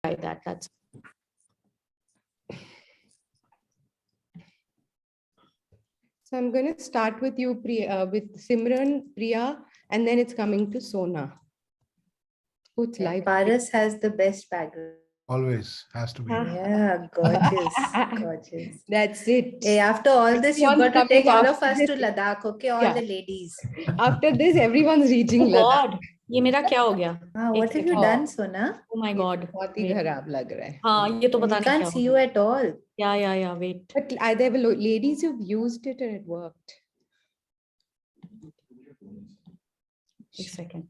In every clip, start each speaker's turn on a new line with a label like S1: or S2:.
S1: like that. That's
S2: So I'm going to start with you, with Simran, Priya, and then it's coming to Sona. Oh, it's live.
S3: Paras has the best background.
S4: Always has to be.
S3: Yeah, gorgeous, gorgeous.
S2: That's it.
S3: Hey, after all this, you've
S2: Everyone's
S3: got to take
S2: coming
S3: all of
S2: after
S3: us
S2: this.
S3: to Ladakh, okay? All
S2: Yeah.
S3: the ladies.
S2: After this, everyone's reaching
S1: oh
S2: Ladakh.
S1: God, ये मेरा क्या हो गया?
S3: What have you
S1: second.
S3: done, Sona?
S1: Oh my God.
S2: बहुत ही
S1: Wait.
S2: खराब लग रहा है.
S1: हाँ, ये तो
S3: We
S1: पता नहीं
S3: can't
S1: क्या
S3: see
S1: हो
S3: you
S1: गया.
S3: at all.
S1: Yeah. Wait.
S2: But there were ladies who've used it and it worked.
S1: A second.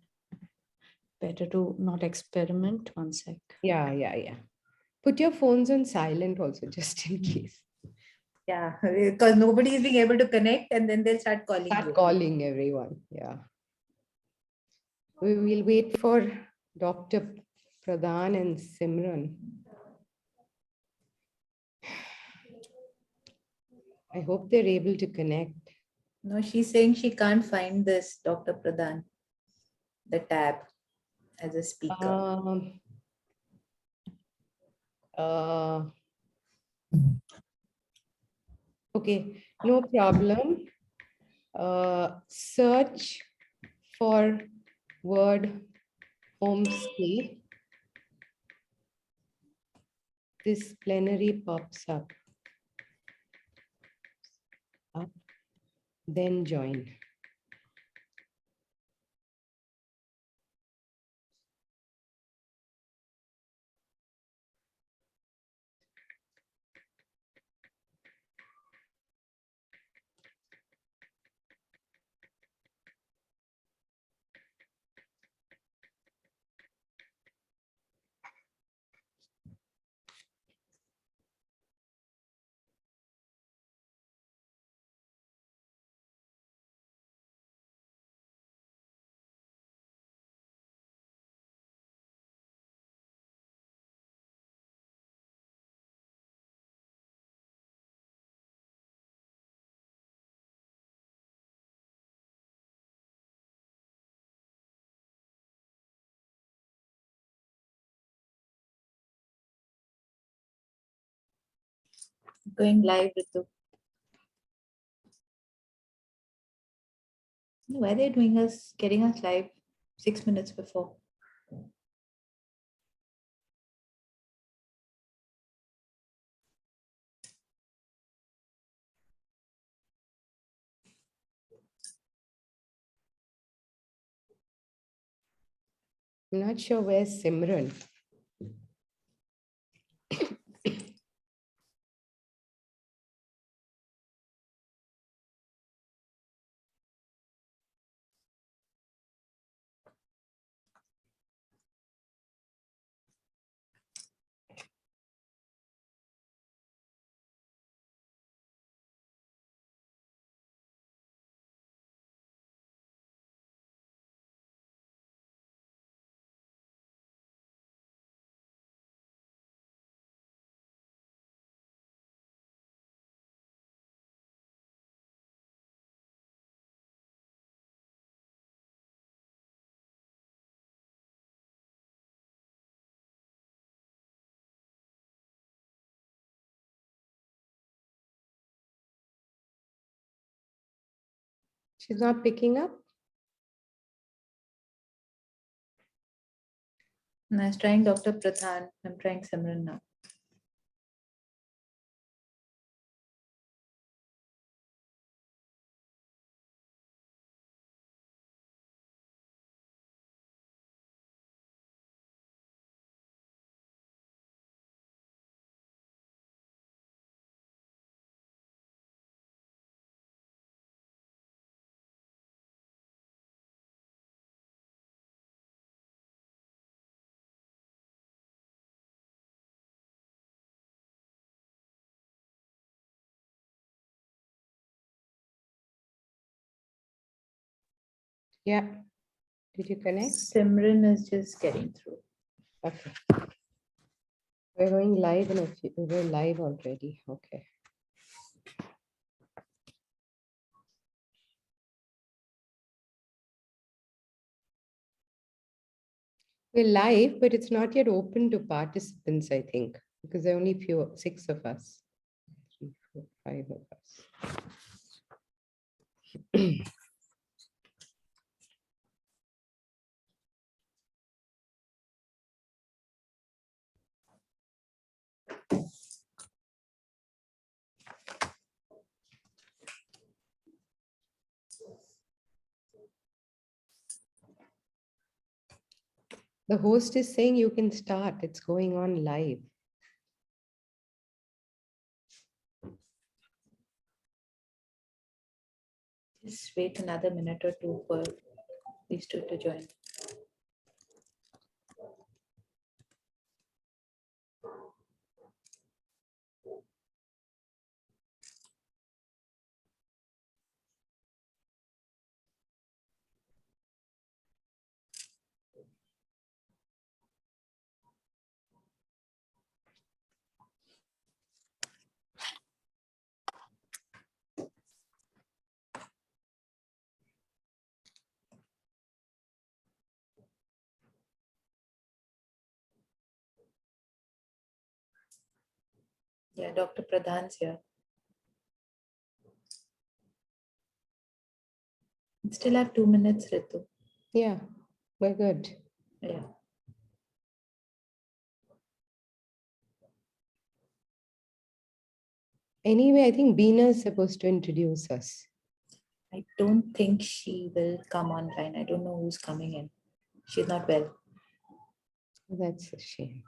S1: Better to not experiment. 1 sec.
S2: Yeah. Put your phones on silent also, just in case.
S3: Yeah, because nobody is being able to connect and then they'll start calling
S2: Start
S3: you.
S2: calling everyone. Yeah. We will wait for Dr. Pradhan and Simran. I hope they're able to connect.
S3: No, she's saying she can't find this, Dr. Pradhan, the tab as a speaker.
S2: Okay, no problem. Search for word homestay. This plenary pops up. Then join.
S3: Going live, Ritu. Why are they getting us live 6 minutes before?
S2: I'm not sure where's Simran. She's not picking up.
S3: And I was trying Dr. Pradhan. I'm trying Simran now.
S2: Yeah. Did you connect?
S3: Simran is just getting through.
S2: Okay. We're going live in a few. We're live already. Okay. We're live, but it's not yet open to participants, I think, because there are only 6 of us. 3, 4, 5 of us. The host is saying you can start. It's going on live.
S3: Just wait another minute or two for these two to join. Yeah, Dr. Pradhan's here. Still have 2 minutes, Ritu.
S2: Yeah, we're good.
S3: Yeah.
S2: Anyway, I think Beena is supposed to introduce us.
S3: I don't think she will come online. I don't know who's coming in. She's not well.
S2: That's a shame.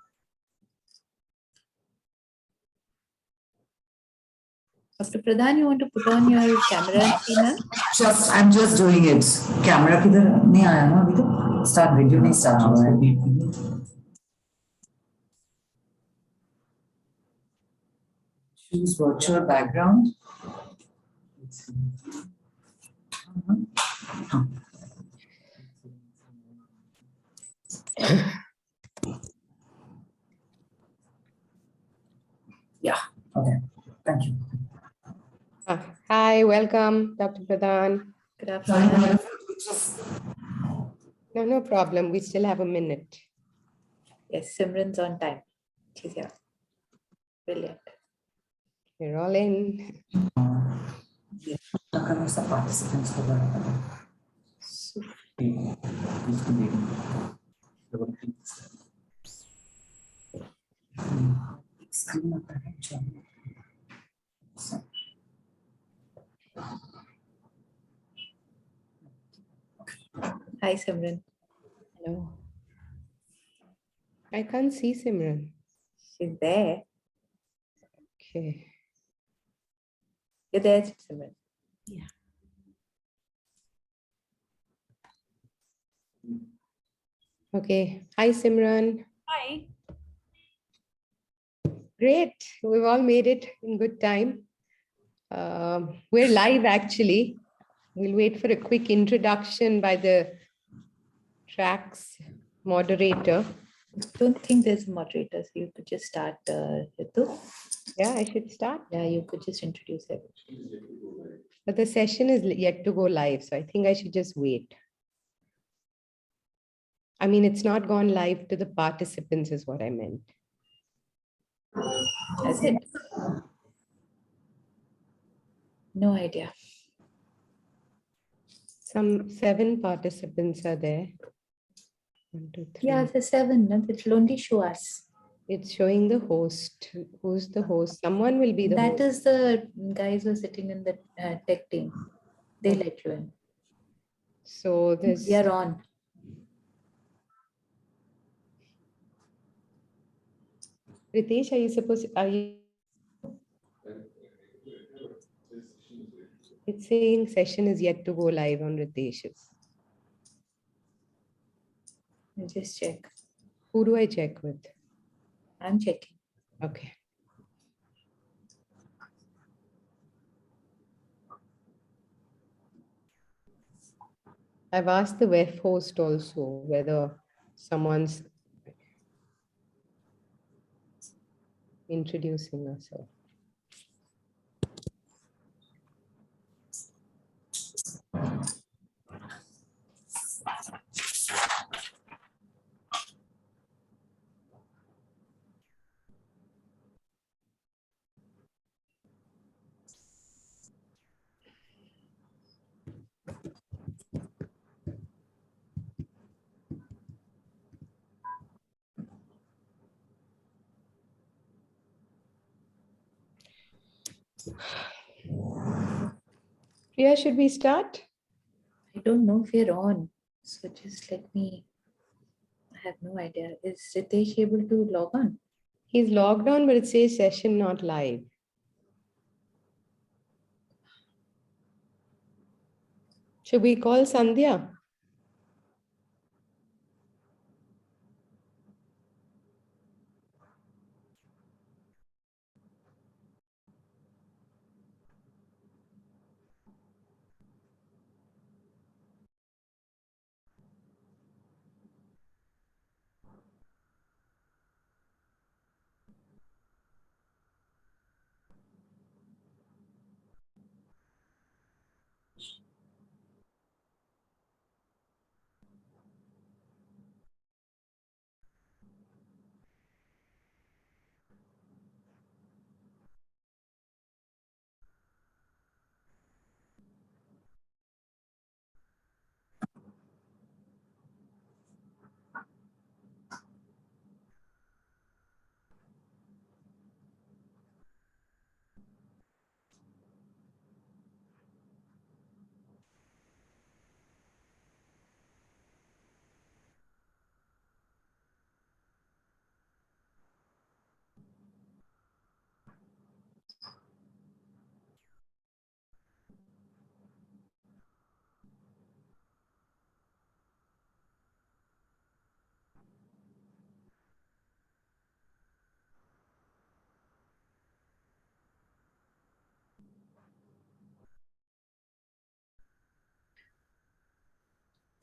S3: Dr. Pradhan, you want to put on your camera and see, ma'am?
S4: I'm just doing it. Camera किधर नहीं आया ना अभी तो start video नहीं start हुआ है. Choose virtual background. Yeah. Okay. Thank you.
S2: Hi, welcome, Dr. Pradhan.
S3: Good afternoon.
S2: No problem. We still have a minute.
S3: Yes, Simran's on time. She's here. Brilliant.
S2: We're all in.
S4: Participants
S3: Hi, Simran.
S2: Hello. I can't see Simran.
S3: She's there.
S2: Okay.
S3: You're there, Simran.
S2: Okay. Hi, Simran.
S1: Hi.
S2: Great. We've all made it in good time. We're live, actually. We'll wait for a quick introduction by the tracks moderator.
S3: Don't think there's a moderator, so you could just start, Ritu.
S2: Yeah, I should start.
S3: Yeah, you could just introduce it.
S2: But the session is yet to go live, so I think I should just wait. I mean, it's not gone live to the participants is what I meant.
S3: Has it? No idea.
S2: Some 7 participants are there. 1, 2, 3.
S3: Yeah, there's 7. No? It will only show us.
S2: It's showing the host. Who's the host? Someone will be the
S3: That
S2: host.
S3: is the guys who are sitting in the tech team. They let you in.
S2: So there's
S3: We are on.
S2: Ritesh, are you supposed are you? It's saying session is yet to go live on Ritesh's.
S3: I'll just check.
S2: Who do I check with?
S3: I'm checking.
S2: Okay. I've asked the web host also whether someone's introducing herself. Priya, should we start?
S3: I don't know if we're on. So just let me, I have no idea. Is Ritesh able to log on?
S2: He's logged on, but it says session not live. Should we call Sandhya?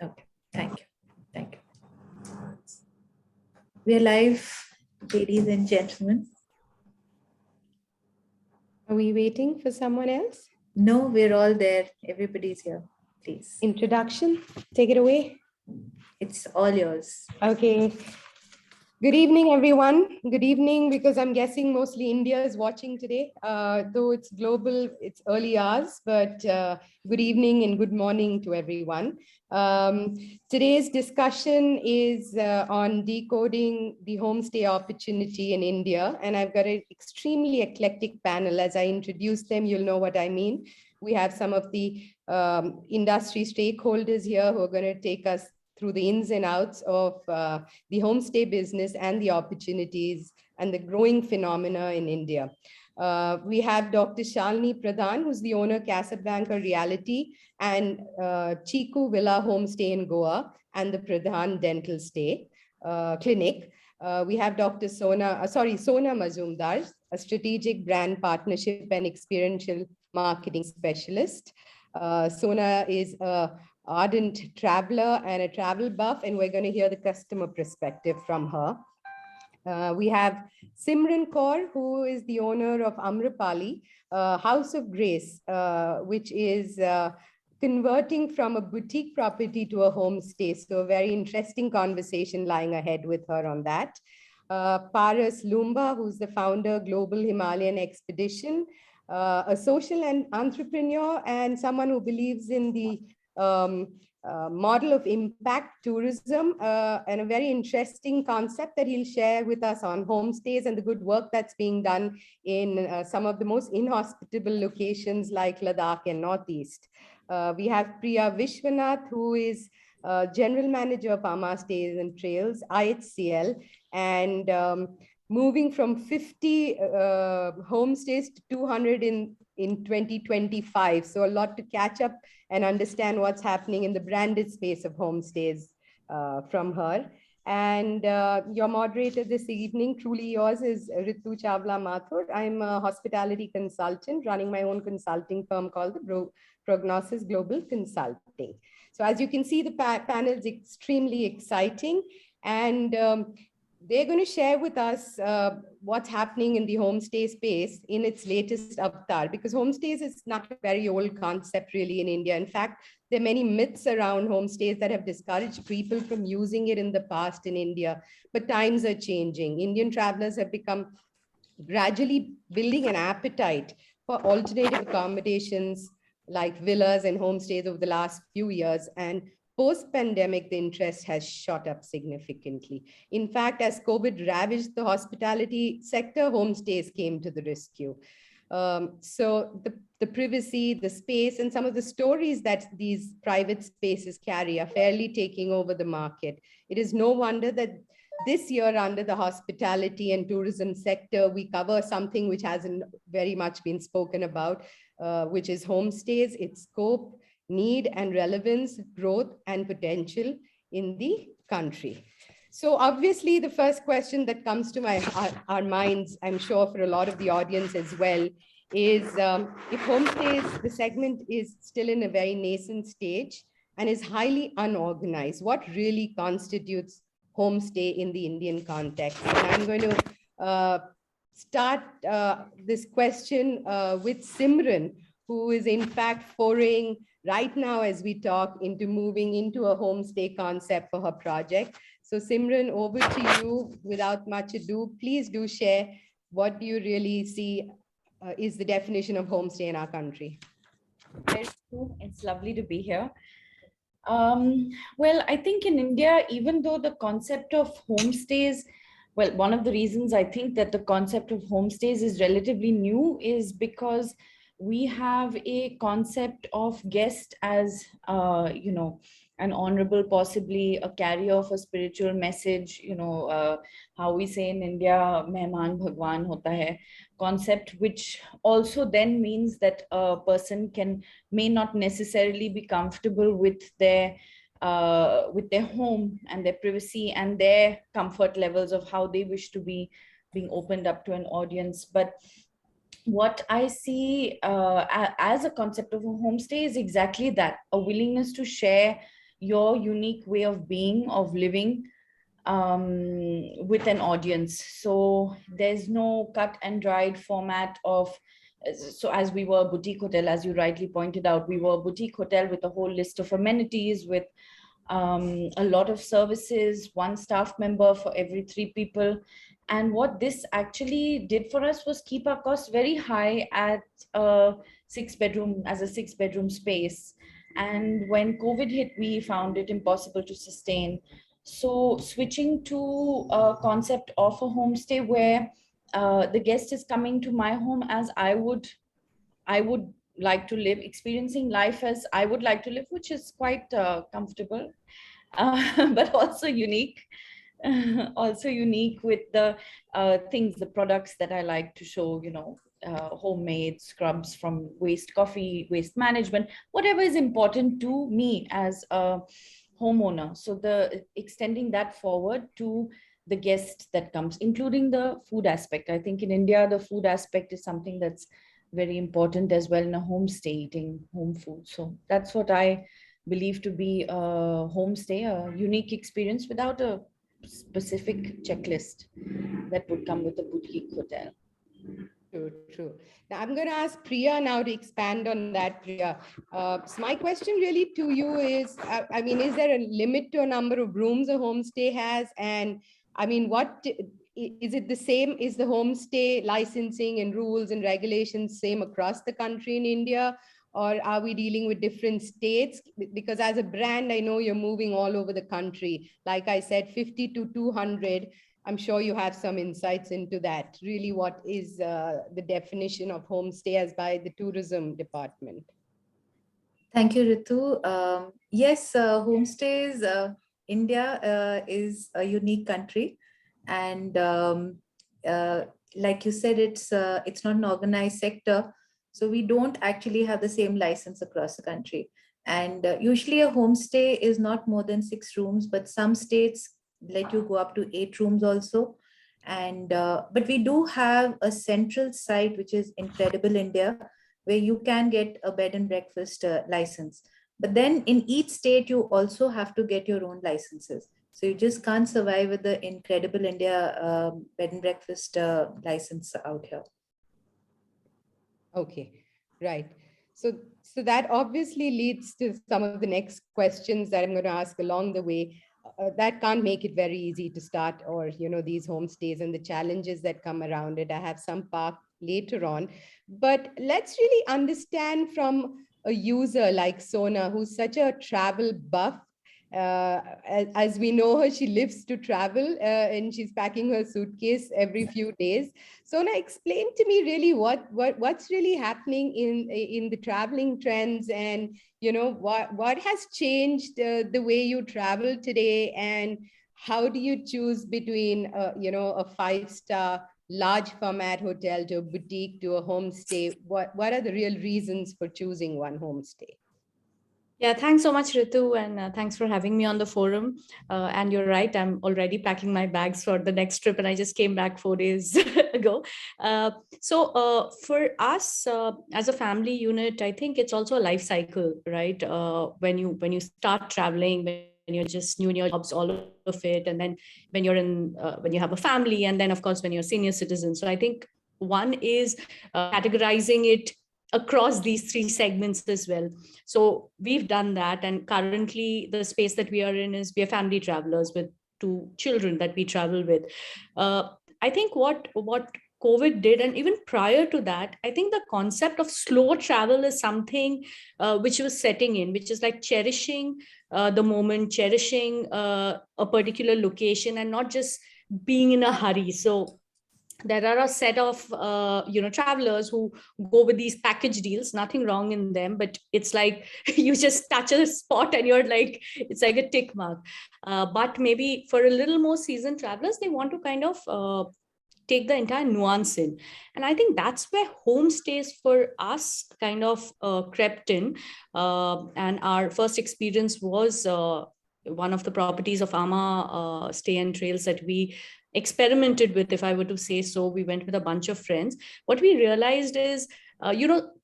S3: Okay, thank you. Thank you. We're live, ladies and gentlemen.
S2: Are we waiting for someone else?
S3: No, we're all there. Everybody's here. Please.
S2: Introduction, take it away.
S3: It's all yours.
S2: Okay. Good evening, everyone. Good evening, because I'm guessing mostly India is watching today. Though it's global, it's early hours, but good evening and good morning to everyone. Today's discussion is on decoding the homestay opportunity in India. And I've got an extremely eclectic panel. As I introduce them, you'll know what I mean. We have some of the industry stakeholders here who are going to take us through the ins and outs of the homestay business and the opportunities and the growing phenomena in India. We have Dr. Shalini Pradhan, who's the owner of Casablanca Reality and Chiku Villa Homestay in Goa and the Pradhan Dental Stay Clinic. We have Dr. Sona Mazumdar, a strategic brand partnership and experiential marketing specialist. Sona is a ardent traveler and a travel buff, and we're going to hear the customer perspective from her. We have Simran Kaur, who is the owner of Amrapali, House of Grace, which is converting from a boutique property to a homestay. So a very interesting conversation lying ahead with her on that. Paras Lumba, who's the founder, Global Himalayan Expedition, a social and entrepreneur and someone who believes in the model of impact tourism and a very interesting concept that he'll share with us on homestays and the good work that's being done in some of the most inhospitable locations like Ladakh and Northeast. We have Priya Vishwanath, who is General Manager of Ama Stays and Trails, IHCL, and moving from 50 homestays to 200 in 2025. So a lot to catch up and understand what's happening in the branded space of homestays from her. And your moderator this evening, truly yours, is Ritu Chawla Mathur. I'm a hospitality consultant running my own consulting firm called the Prognosis Global Consulting. So as you can see, the panel is extremely exciting, and they're going to share with us what's happening in the homestay space in its latest avatar, because homestays is not a very old concept really in India. In fact, there are many myths around homestays that have discouraged people from using it in the past in India, but times are changing. Indian travelers have become gradually building an appetite for alternative accommodations like villas and homestays over the last few years, and post-pandemic, the interest has shot up significantly. In fact, as COVID ravaged the hospitality sector, homestays came to the rescue. So the privacy, the space, and some of the stories that these private spaces carry are fairly taking over the market. It is no wonder that this year, under the hospitality and tourism sector, we cover something which hasn't very much been spoken about, which is homestays, its scope, need and relevance, growth and potential in the country. So obviously, the first question that comes to our minds, I'm sure for a lot of the audience as well, is if homestays, the segment is still in a very nascent stage and is highly unorganized, what really constitutes homestay in the Indian context? And I'm going to start this question with Simran, who is in fact foraying right now as we talk into moving into a homestay concept for her project. So Simran, over to you. Without much ado, please do share what do you really see is the definition of homestay in our country.
S1: Very true. It's lovely to be here. Well, I think in India, even though the concept of homestays, well, one of the reasons I think that the concept of homestays is relatively new is because we have a concept of guest as, an honorable, possibly a carrier of a spiritual message, how we say in India, Mehman Bhagwan hota hai, concept, which also then means that a person may not necessarily be comfortable with their home and their privacy and their comfort levels of how they wish to be being opened up to an audience. But what I see as a concept of a homestay is exactly that, a willingness to share your unique way of being, of living with an audience. So there's no cut and dried format of, so as we were a boutique hotel, as you rightly pointed out, we were a boutique hotel with a whole list of amenities, with a lot of services, one staff member for every 3 people. And what this actually did for us was keep our costs very high at a 6-bedroom space. And when COVID hit, we found it impossible to sustain. So switching to a concept of a homestay where the guest is coming to my home as I would like to live, experiencing life as I would like to live, which is quite comfortable, but also unique. Also unique with the things, the products that I like to show, homemade scrubs from waste coffee, waste management, whatever is important to me as a homeowner. So the extending that forward to the guest that comes, including the food aspect. I think in India, the food aspect is something that's very important as well in a homestay, eating home food. So that's what I believe to be a homestay, a unique experience without a specific checklist that would come with a boutique hotel.
S2: True, true. Now I'm going to ask Priya now to expand on that, Priya. So my question really to you is, I mean, is there a limit to a number of rooms a homestay has? And I mean, what is it the same? Is the homestay licensing and rules and regulations same across the country in India? Or are we dealing with different states? Because as a brand, I know you're moving all over the country. Like I said, 50 to 200. I'm sure you have some insights into that. Really, what is the definition of homestay as by the tourism department?
S3: Thank you, Ritu. Yes, homestays, India is a unique country. And like you said, it's not an organized sector. So we don't actually have the same license across the country. And usually a homestay is not more than 6 rooms, but some states let you go up to 8 rooms also. And but we do have a central site, which is Incredible India, where you can get a bed and breakfast license. But then in each state, you also have to get your own licenses. So you just can't survive with the Incredible India bed and breakfast license out here.
S2: Okay, right. So that obviously leads to some of the next questions that I'm going to ask along the way. That can't make it very easy to start, or these homestays and the challenges that come around it. I have some part later on, but let's really understand from a user like Sona, who's such a travel buff, As we know her, she lives to travel, and she's packing her suitcase every few days. So now explain to me really what's really happening in the traveling trends, and what has changed the way you travel today, and how do you choose between a 5-star large format hotel to a boutique to a homestay? What are the real reasons for choosing one homestay?
S5: Yeah, thanks so much, Ritu, and thanks for having me on the forum. And you're right, I'm already packing my bags for the next trip, and I just came back 4 days ago. For us as a family unit, I think it's also a life cycle, right? When you start traveling, when you're just new in your jobs, all of it, and then when you have a family, and then of course when you're a senior citizen. So I think one is categorizing it across these three segments as well. So we've done that, and currently the space that we are in is we are family travelers with 2 children that we travel with. I think what COVID did, and even prior to that, I think the concept of slow travel is something which was setting in, which is like cherishing the moment, cherishing a particular location, and not just being in a hurry. So there are a set of travelers who go with these package deals, nothing wrong in them, but it's like you just touch a spot and you're like, it's like a tick mark. But maybe for a little more seasoned travelers, they want to kind of take the entire nuance in. And I think that's where homestays for us kind of crept in. And our first experience was one of the properties of Ama Stay and Trails that we experimented with, if I were to say so. We went with a bunch of friends. What we realized is,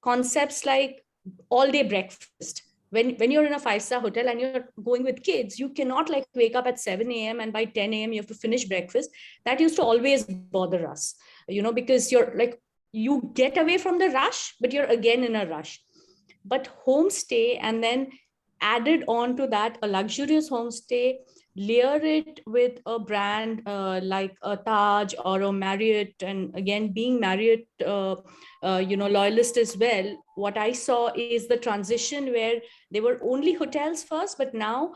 S5: concepts like all day breakfast. When you're in a 5-star hotel and you're going with kids, you cannot like wake up at 7 a.m. and by 10 a.m. you have to finish breakfast. That used to always bother us, because you're like, you get away from the rush, but you're again in a rush. But homestay, and then added on to that a luxurious homestay, layer it with a brand like a Taj or a Marriott, and again being Marriott loyalist as well. What I saw is the transition where they were only hotels first, but now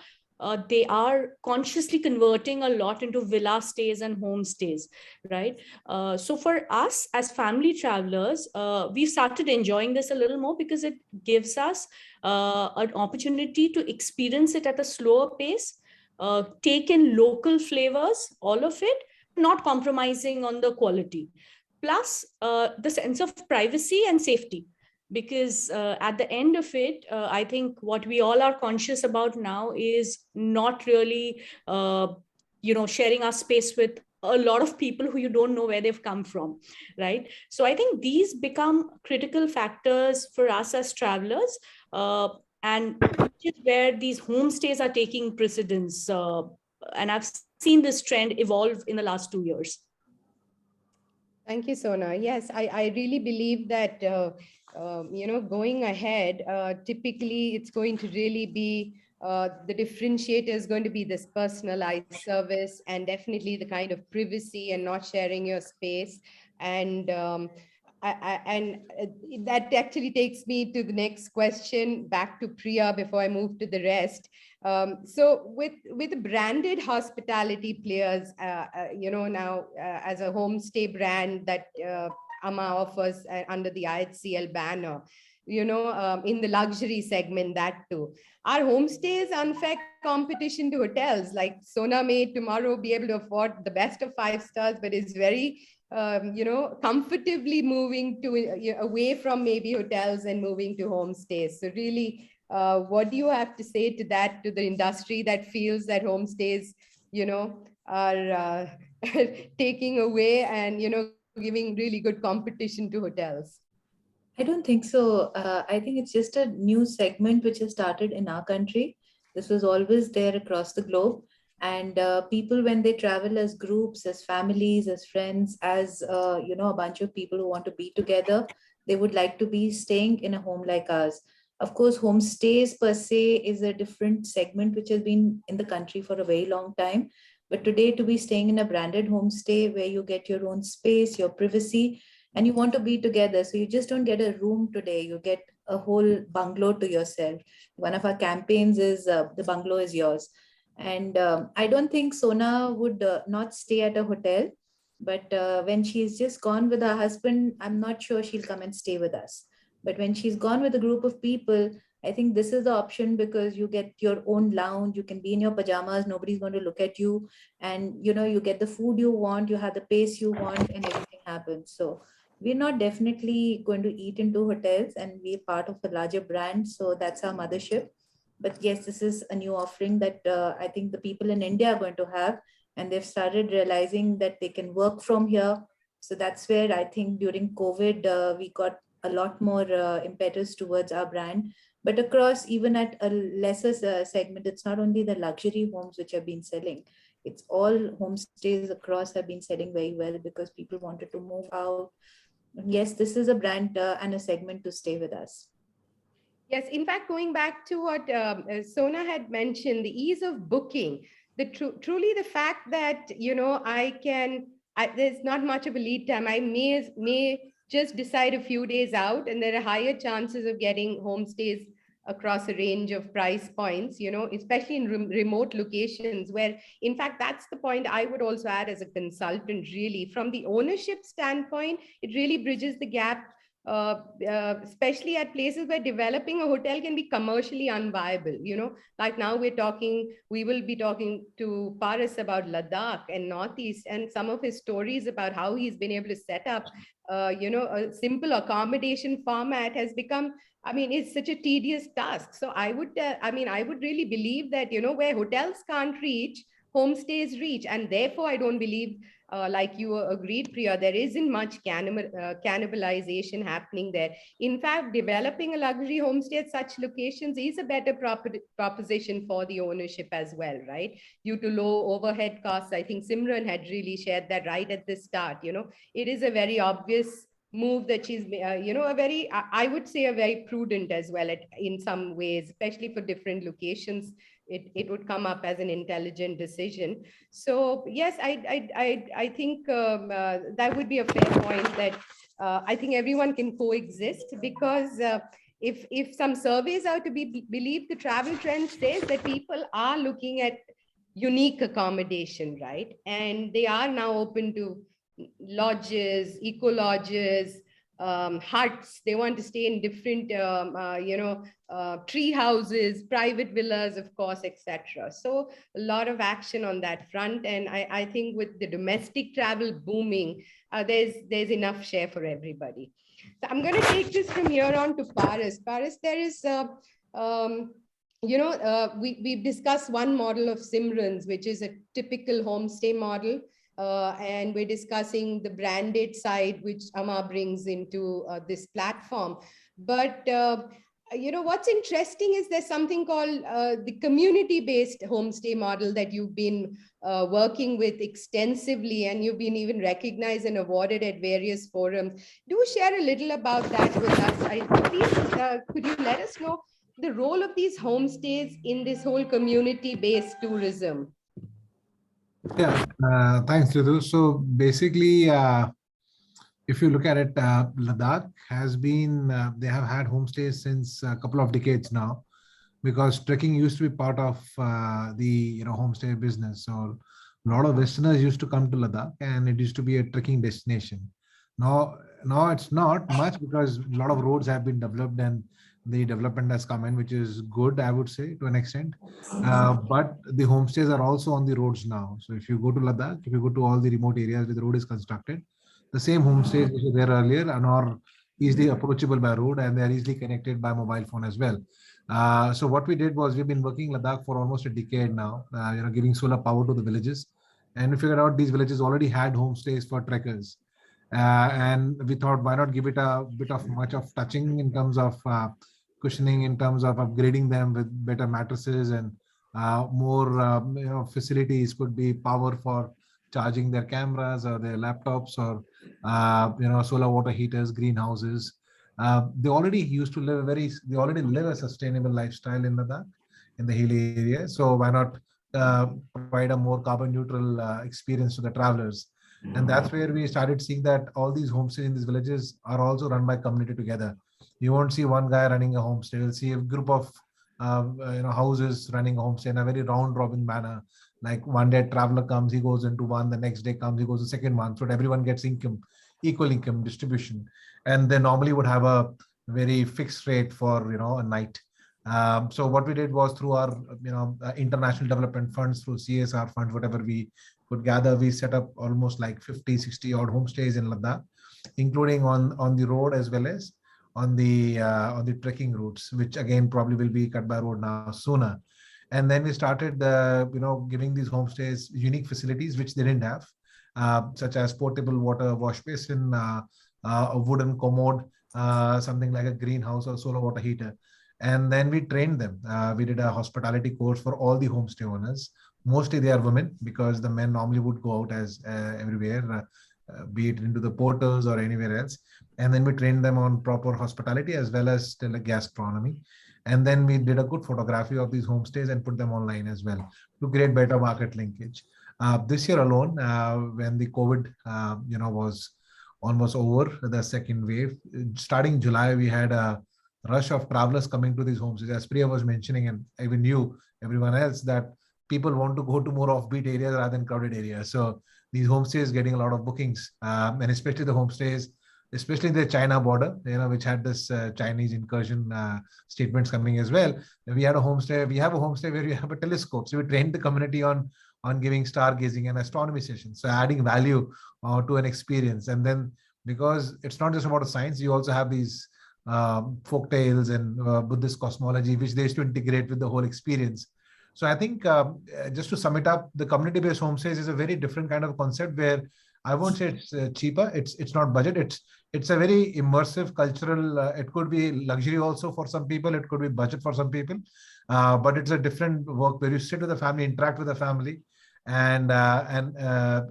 S5: they are consciously converting a lot into villa stays and homestays, right? So for us as family travelers, we've started enjoying this a little more because it gives us an opportunity to experience it at a slower pace, take in local flavors, all of it, not compromising on the quality. Plus the sense of privacy and safety. Because at the end of it, I think what we all are conscious about now is not really, sharing our space with a lot of people who you don't know where they've come from, right? So I think these become critical factors for us as travelers, and which is where these homestays are taking precedence. And I've seen this trend evolve in the last 2 years.
S2: Thank you, Sona. Yes, I really believe that, going ahead, typically it's going to really be the differentiator is going to be this personalized service, and definitely the kind of privacy and not sharing your space. And that actually takes me to the next question, back to Priya before I move to the rest. So with the branded hospitality players, now as a homestay brand that Ama offers under the IHCL banner, in the luxury segment, that too. Our homestays unfair competition to hotels. Like Sona may tomorrow be able to afford the best of 5 stars, but is very comfortably moving to away from maybe hotels and moving to homestays. So really, what do you have to say to that, to the industry that feels that homestays, are taking away and, giving really good competition to hotels?
S3: I don't think so. I think it's just a new segment which has started in our country. This was always there across the globe. And people, when they travel as groups, as families, as friends, as a bunch of people who want to be together, they would like to be staying in a home like ours. Of course, homestays per se is a different segment which has been in the country for a very long time. But today, to be staying in a branded homestay where you get your own space, your privacy, and you want to be together. So you just don't get a room today. You get a whole bungalow to yourself. One of our campaigns is the bungalow is yours. And I don't think Sona would not stay at a hotel, but when she's just gone with her husband, I'm not sure she'll come and stay with us. But when she's gone with a group of people, I think this is the option, because you get your own lounge, you can be in your pajamas, nobody's going to look at you, and you get the food you want, you have the pace you want, and everything happens. So we're not definitely going to eat into hotels, and we're part of a larger brand, so that's our mothership. But yes, this is a new offering that I think the people in India are going to have, and they've started realizing that they can work from here. So that's where I think during COVID, we got a lot more impetus towards our brand. But across, even at a lesser segment, it's not only the luxury homes which have been selling, it's all homestays across have been selling very well because people wanted to move out. Yes, this is a brand and a segment to stay with us.
S2: Yes, in fact, going back to what Sona had mentioned, the ease of booking, truly the fact that, there's not much of a lead time. I may just decide a few days out, and there are higher chances of getting homestays across a range of price points, especially in remote locations where, in fact, that's the point I would also add as a consultant, really. From the ownership standpoint, it really bridges the gap, especially at places where developing a hotel can be commercially unviable. Like now we will be talking to Paras about Ladakh and Northeast, and some of his stories about how he's been able to set up, a simple accommodation format has become, it's such a tedious task. So I would really believe that, where hotels can't reach, homestays reach. And therefore, I don't believe, like you agreed, Priya, there isn't much cannibalization happening there. In fact, developing a luxury homestay at such locations is a better proposition for the ownership as well, right? Due to low overhead costs. I think Simran had really shared that right at the start. It is a very obvious move that she's, I would say a very prudent as well in some ways, especially for different locations. It would come up as an intelligent decision. So yes, I think that would be a fair point, that I think everyone can coexist, because if some surveys are to be believed, the travel trend says that people are looking at unique accommodation, right? And they are now open to lodges, eco lodges, huts. They want to stay in different, tree houses, private villas, of course, etc. So a lot of action on that front. And I think with the domestic travel booming, there's enough share for everybody. So I'm going to take this from here on to Paras. Paras, there is, we've discussed one model of Simran's, which is a typical homestay model. And we're discussing the branded side, which Amma brings into this platform. But, what's interesting is there's something called the community-based homestay model that you've been working with extensively, and you've been even recognized and awarded at various forums. Do share a little about that with us. Please, could you let us know the role of these homestays in this whole community-based tourism?
S6: Yeah, thanks, Ritu. So basically, if you look at it, Ladakh has been, they have had homestays since a couple of decades now, because trekking used to be part of the homestay business. So a lot of Westerners used to come to Ladakh, and it used to be a trekking destination. Now it's not much, because a lot of roads have been developed and the development has come in, which is good, I would say, to an extent. But the homestays are also on the roads now. So if you go to Ladakh, if you go to all the remote areas where the road is constructed, the same homestays which were there earlier are easily approachable by road, and they are easily connected by mobile phone as well. So what we did was, we've been working Ladakh for almost a decade now, giving solar power to the villages. And we figured out these villages already had homestays for trekkers. And we thought, why not give it a bit of much of touching in terms of cushioning, in terms of upgrading them with better mattresses and more facilities. Could be power for charging their cameras or their laptops, or solar water heaters, greenhouses. They already used to live they already live a sustainable lifestyle in Ladakh, in the hilly area. So why not provide a more carbon neutral experience to the travelers? And that's where we started seeing that all these homestays in these villages are also run by community together. You won't see one guy running a homestay. You'll see a group of houses running a homestay in a very round robin manner. Like one day a traveler comes, he goes into one, the next day comes, he goes to the second one. So that everyone gets income, equal income distribution. And they normally would have a very fixed rate for, a night. So what we did was through our, international development funds, through CSR funds, whatever we could gather, we set up almost like 50, 60 odd homestays in Ladakh, including on the road as well as on the trekking routes, which again probably will be cut by road now sooner. And then we started, giving these homestays unique facilities which they didn't have, such as portable water wash basin, a wooden commode, something like a greenhouse or solar water heater. And then we trained them. We did a hospitality course for all the homestay owners. Mostly they are women, because the men normally would go out as everywhere, be it into the portals or anywhere else. And then we trained them on proper hospitality as well as gastronomy. And then we did a good photography of these homestays and put them online as well to create better market linkage. This year alone, when the COVID, was almost over, the second wave, starting July, we had a rush of travelers coming to these homestays. As Priya was mentioning, and even you, everyone else, that people want to go to more offbeat areas rather than crowded areas. So these homestays getting a lot of bookings, and especially the homestays, especially the China border, which had this Chinese incursion statements coming as well. We have a homestay where we have a telescope. So we trained the community on giving stargazing and astronomy sessions. So adding value to an experience. And then, because it's not just about the science, you also have these folk tales and Buddhist cosmology, which they used to integrate with the whole experience. So I think just to sum it up, the community-based homestays is a very different kind of concept where I won't say it's cheaper. It's not budget. It's a very immersive cultural. It could be luxury also for some people. It could be budget for some people. But it's a different work where you sit with the family, interact with the family, and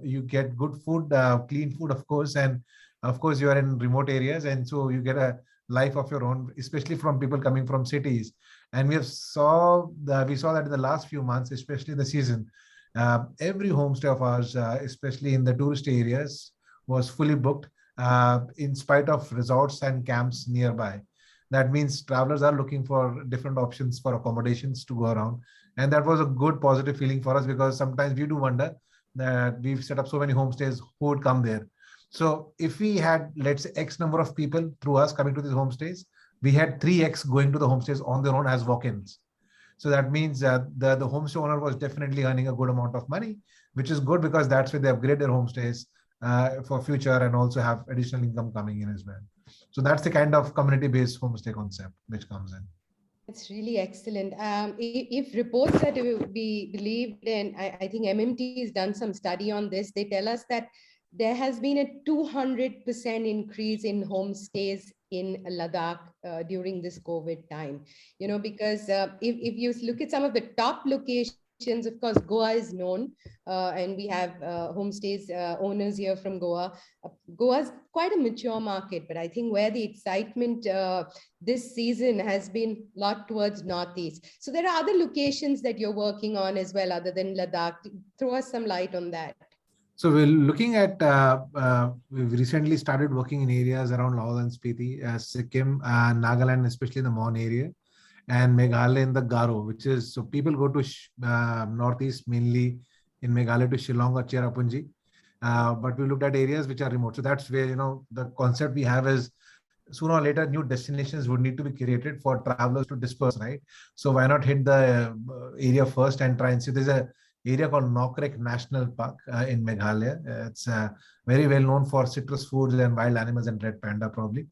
S6: you get good food, clean food, of course, and of course you are in remote areas, and so you get a life of your own, especially from people coming from cities. And we saw that in the last few months, especially the season, every homestay of ours, especially in the tourist areas, was fully booked, in spite of resorts and camps nearby. That means travelers are looking for different options for accommodations to go around. And that was a good positive feeling for us, because sometimes we do wonder that we've set up so many homestays, who would come there. So if we had, let's say, X number of people through us coming to these homestays, we had 3X going to the homestays on their own as walk-ins. So that means that the homestay owner was definitely earning a good amount of money, which is good, because that's where they upgrade their homestays for future and also have additional income coming in as well. So that's the kind of community-based homestay concept which comes in.
S2: It's really excellent. If reports are to be believed, and I think MMT has done some study on this, they tell us that there has been a 200% increase in homestays in Ladakh during this COVID time, because if you look at some of the top locations, of course, Goa is known, and we have homestays owners here from Goa. Goa is quite a mature market, but I think where the excitement this season has been a lot towards Northeast. So there are other locations that you're working on as well, other than Ladakh. Throw us some light on that.
S6: So we're looking at, we've recently started working in areas around Lahaul and Spiti, Sikkim, Nagaland, especially the Mon area, and Meghalaya in the Garo, which is, so people go to Northeast, mainly in Meghalaya to Shillong or Cherrapunji. But we looked at areas which are remote. So that's where, the concept we have is, sooner or later, new destinations would need to be created for travelers to disperse, right? So why not hit the area first and try and see? There's a area called Nokrek National Park in Meghalaya. It's very well known for citrus foods and wild animals and red panda probably.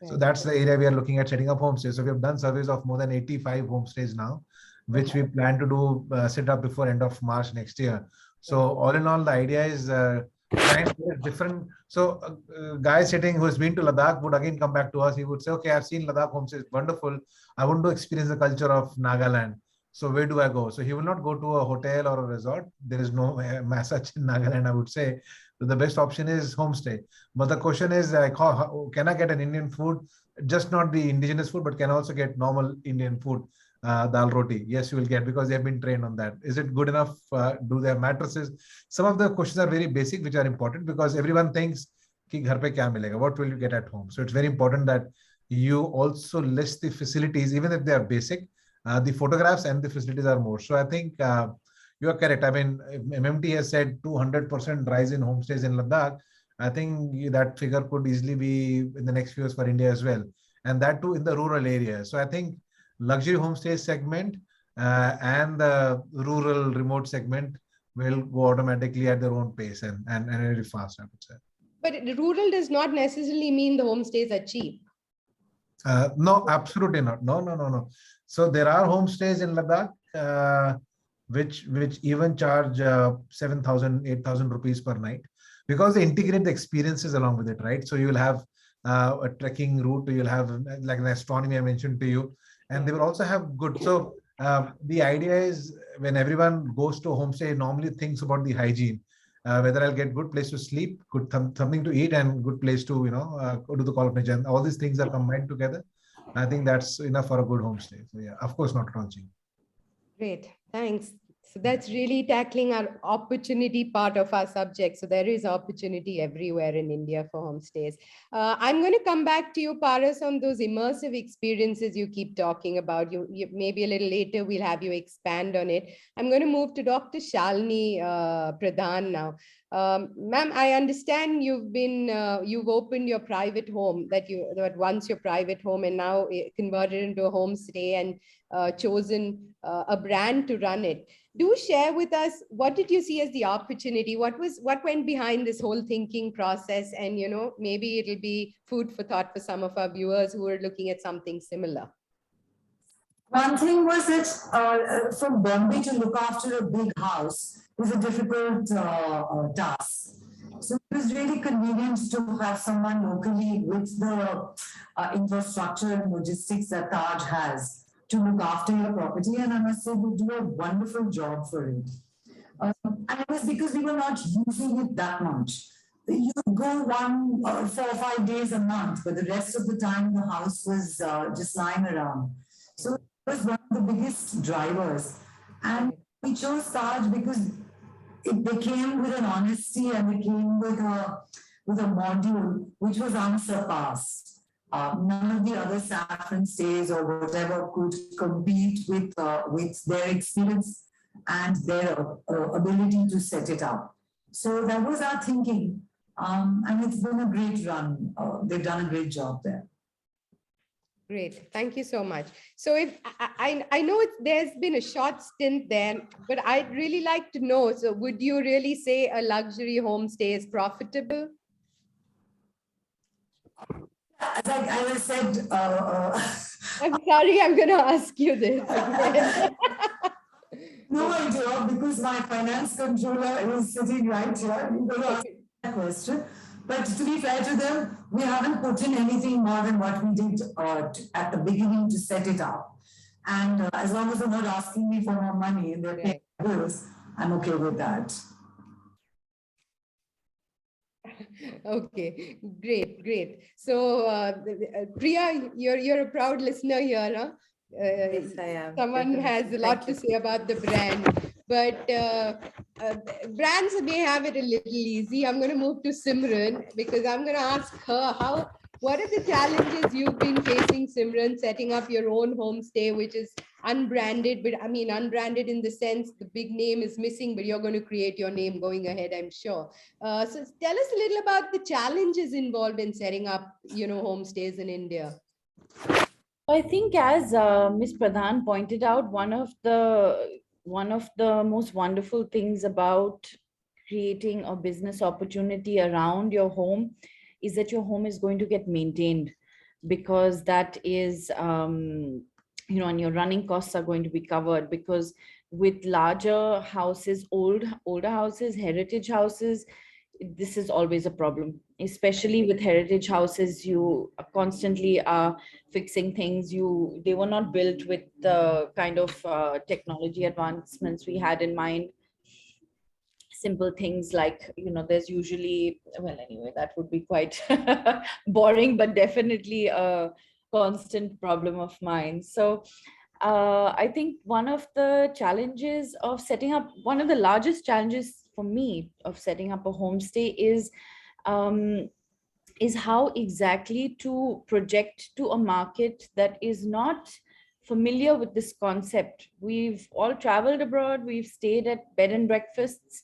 S6: Right. So that's the area we are looking at setting up homestays. So we have done surveys of more than 85 homestays now, which we plan to do set up before end of March next year. So all in all, the idea is trying to get different. So a guy sitting who has been to Ladakh would again come back to us. He would say, okay, I've seen Ladakh homestays, wonderful. I want to experience the culture of Nagaland. So where do I go? So he will not go to a hotel or a resort. There is no such in Nagaland, I would say. So the best option is homestay. But the question is, like, how can I get an Indian food? Just not the indigenous food, but can also get normal Indian food dal roti. Yes, you will get, because they have been trained on that. Is it good enough? Do they have mattresses? Some of the questions are very basic, which are important, because everyone thinks कि घर पे क्या मिलेगा? What will you get at home? So it's very important that you also list the facilities, even if they are basic. The photographs and the facilities are more. So I think you are correct. I mean, MMT has said 200% rise in homestays in Ladakh. I think that figure could easily be in the next few years for India as well, and that too in the rural areas. So I think luxury homestay segment and the rural remote segment will go automatically at their own pace and very fast, I would say.
S2: But rural does not necessarily mean the homestays are cheap.
S6: No, absolutely not. No. So there are homestays in Ladakh which even charge 7,000, 8,000 rupees per night, because they integrate the experiences along with it, right? So you will have a trekking route, you'll have like an astronomy I mentioned to you, and they will also have good. So the idea is, when everyone goes to a homestay, normally thinks about the hygiene. Whether I'll get good place to sleep, good something to eat, and good place to go to the call of nature. And all these things are combined together. I think that's enough for a good homestay. So yeah, of course, not at all cheap.
S2: Great, thanks. So that's really tackling our opportunity part of our subject. So there is opportunity everywhere in India for homestays. I'm going to come back to you, Paras, on those immersive experiences you keep talking about. You maybe a little later we'll have you expand on it. I'm going to move to Dr. Shalini Pradhan now. Ma'am, I understand you've opened your private home, that once your private home, and now converted into a homestay, and chosen a brand to run it. Do share with us, what did you see as the opportunity? What went behind this whole thinking process? And maybe it'll be food for thought for some of our viewers who are looking at something similar.
S4: One thing was that from Bombay to look after a big house was a difficult task. So it was really convenient to have someone locally with the infrastructure and logistics that Taj has to look after your property. And I must say, they do a wonderful job for it. And it was because we were not using it that much. You go 4 or 5 days a month, but the rest of the time the house was just lying around. So it was one of the biggest drivers. And we chose Taj because they came with an honesty, and they came with a module which was unsurpassed. None of the other saffron stays or whatever could compete with their experience and their ability to set it up. So that was our thinking, and it's been a great run. They've done a great job there.
S2: Great, thank you so much. So if I know there's been a short stint there, but I'd really like to know, so would you really say a luxury homestay is profitable?
S4: As I said,
S2: I'm sorry, I'm going to ask you this again.
S4: No idea, because my finance controller is sitting right here. You're going to ask that question. But to be fair to them, we haven't put in anything more than what we did at the beginning to set it up. And as long as they're not asking me for more money and they're paying bills, I'm okay with that.
S2: Okay, great. So Priya, you're a proud listener here, huh?
S3: Yes, I am.
S2: Someone has a lot to say about the brand, but brands may have it a little easy. I'm going to move to Simran, because I'm going to ask her what are the challenges you've been facing, Simran, setting up your own homestay, which is unbranded, but I mean unbranded in the sense the big name is missing, but you're going to create your name going ahead, I'm sure. So tell us a little about the challenges involved in setting up, homestays in India.
S1: I think, as Ms. Pradhan pointed out, one of the most wonderful things about creating a business opportunity around your home is that your home is going to get maintained, because that is, and your running costs are going to be covered. Because with larger houses, older houses, heritage houses, this is always a problem, especially with heritage houses. You constantly are fixing things. They were not built with the kind of technology advancements we had in mind. Simple things like, there's usually, well, anyway, that would be quite boring, but definitely a constant problem of mine. So I think one of the challenges of setting up, one of the largest challenges for me of setting up a homestay is how exactly to project to a market that is not familiar with this concept. We've all traveled abroad, we've stayed at bed and breakfasts,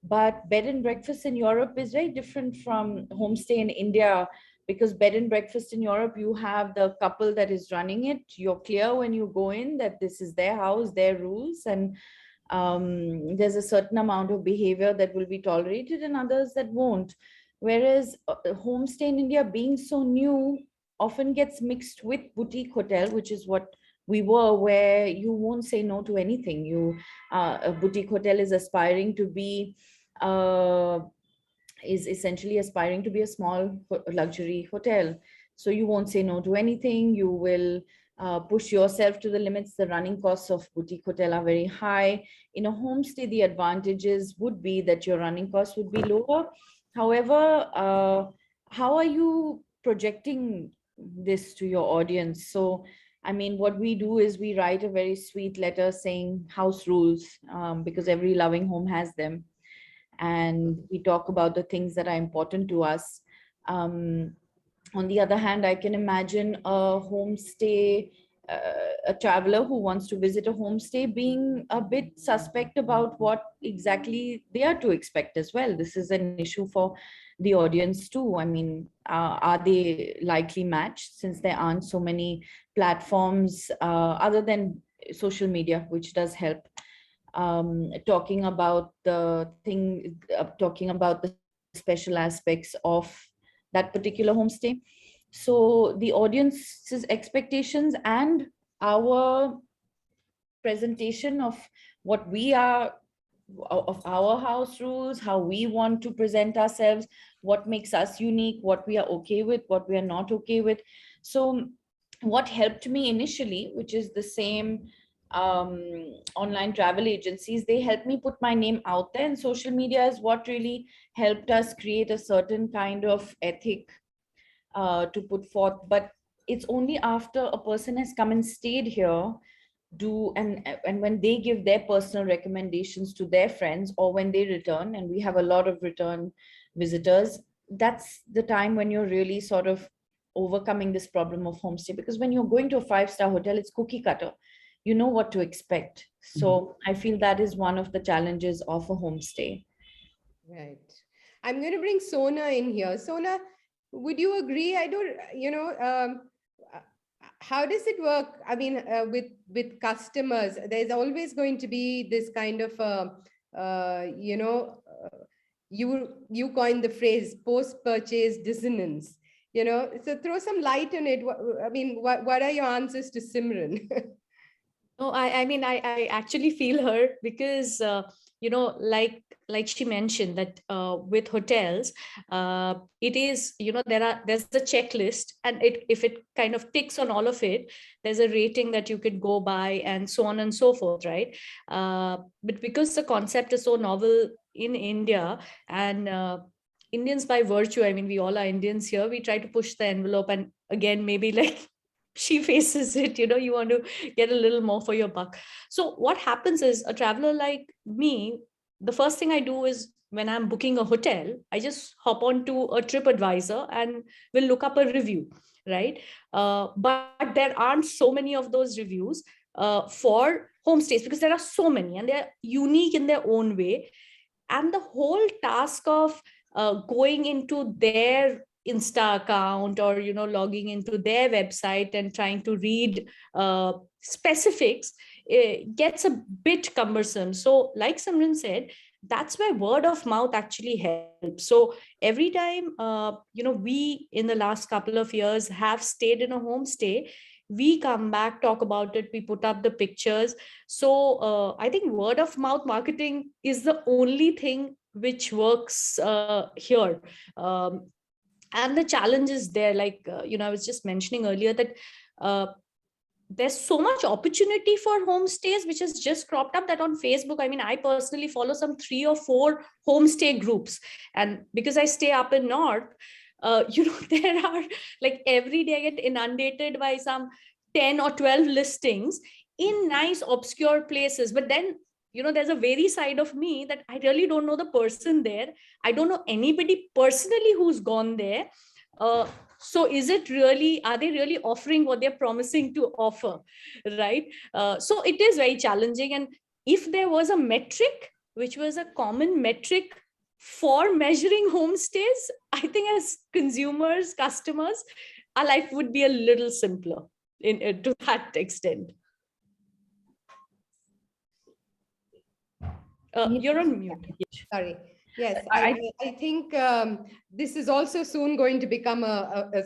S1: but bed and breakfast in Europe is very different from homestay in India, because bed and breakfast in Europe, you have the couple that is running it. You're clear when you go in that this is their house, their rules, and there's a certain amount of behavior that will be tolerated and others that won't. Whereas homestay in India, being so new, often gets mixed with boutique hotel, which is what we were, where you won't say no to anything. A boutique hotel is aspiring to be is essentially aspiring to be a small luxury hotel. So you won't say no to anything. You will push yourself to the limits. The running costs of boutique hotel are very high. In a homestay, the advantages would be that your running costs would be lower. However, how are you projecting this to your audience? So, I mean, what we do is we write a very sweet letter saying house rules, because every loving home has them. And we talk about the things that are important to us. On the other hand, I can imagine a homestay, a traveler who wants to visit a homestay being a bit suspect about what exactly they are to expect as well. This is an issue for the audience too. I mean, are they likely matched, since there aren't so many platforms other than social media, which does help? Talking about the special aspects of that particular homestay. So the audience's expectations and our presentation of what we are, of our house rules, how we want to present ourselves, what makes us unique, what we are okay with, what we are not okay with. So what helped me initially, which is the same online travel agencies, they helped me put my name out there, and social media is what really helped us create a certain kind of ethic to put forth. But it's only after a person has come and stayed here, and when they give their personal recommendations to their friends, or when they return, and we have a lot of return visitors, that's the time when you're really sort of overcoming this problem of homestay. Because when you're going to a 5-star hotel, it's cookie cutter, you know what to expect. So I feel that is one of the challenges of a homestay.
S2: Right. I'm going to bring Sona in here. Sona, would you agree? I don't, how does it work? I mean, with customers, there's always going to be this kind of, you coined the phrase post-purchase dissonance, so throw some light on it. I mean, what are your answers to Simran?
S5: No, I mean, I actually feel her, because, like she mentioned that with hotels, it is, there's the checklist, and if it kind of ticks on all of it, there's a rating that you could go by, and so on and so forth, right? But because the concept is so novel in India, and Indians by virtue, I mean, we all are Indians here, we try to push the envelope, and again, maybe like she faces it, you want to get a little more for your buck. So what happens is, a traveler like me, the first thing I do is, when I'm booking a hotel, I just hop onto a TripAdvisor and will look up a review, right? But there aren't so many of those reviews for homestays, because there are so many and they're unique in their own way. And the whole task of going into their Insta account, or logging into their website and trying to read specifics, gets a bit cumbersome. So like Simran said, that's where word of mouth actually helps. So every time we in the last couple of years have stayed in a homestay, we come back, talk about it, we put up the pictures. So I think word of mouth marketing is the only thing which works here. And the challenge is there, like I was just mentioning earlier, that there's so much opportunity for homestays which has just cropped up, that on Facebook, I mean, I personally follow some 3 or 4 homestay groups, and because I stay up in north, there are, like, every day I get inundated by some 10 or 12 listings in nice obscure places. But then, you know, there's a very side of me that I really don't know the person there. I don't know anybody personally who's gone there. So is it really, are they really offering what they're promising to offer, right? So it is very challenging. And if there was a metric which was a common metric for measuring homestays, I think as consumers, customers, our life would be a little simpler in to that extent. You're on mute.
S2: Sorry. Yes, I think this is also soon going to become a